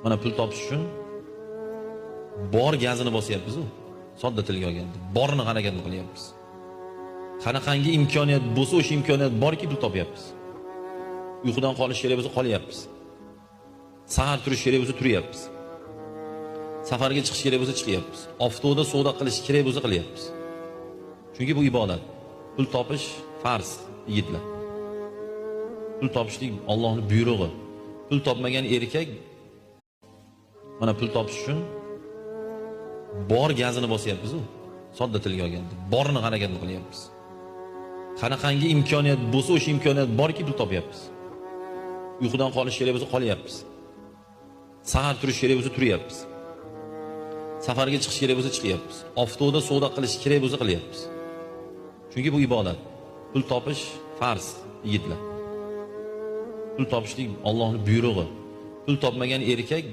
Mana pul topish uchun bor gazini bosyapmiz-ku. Sodda tilga olganda, borini harakatini qilyapmiz. Qanaqangi imkoniyat bo'lsa, o'sha imkoniyat borki pul topyapmiz. Uyqudan qolish kerak bo'lsa qolyapmiz. Sahar turish kerak bo'lsa turyapmiz. Safarga chiqish kerak bo'lsa chiqyapmiz. Avtoda savdo qilish kerak bo'lsa qilyapmiz. Chunki bu ibodat. Pul topish farz, yigitlar. Pul topishlik Allohning buyrug'i. Pul topmagan erkak mana pul topish uchun bor gazini bosyapmiz-ku. Sodda tilga olganda, borini harakatini qilyapmiz. Qanaqangi imkoniyat bo'lsa, o'sha imkoniyat borki pul topyapmiz. Uyqudan qolish kerak bo'lsa qolyapmiz. Sahar turish kerak bo'lsa turyapmiz. Safarga chiqish kerak bo'lsa chiqyapmiz. Avtoda savdo qilish kerak bo'lsa qilyapmiz. Chunki bu ibodat. Pul topish farz, yigitlar. Pul topishlik Allohning buyrug'i. Pul topmagan erkak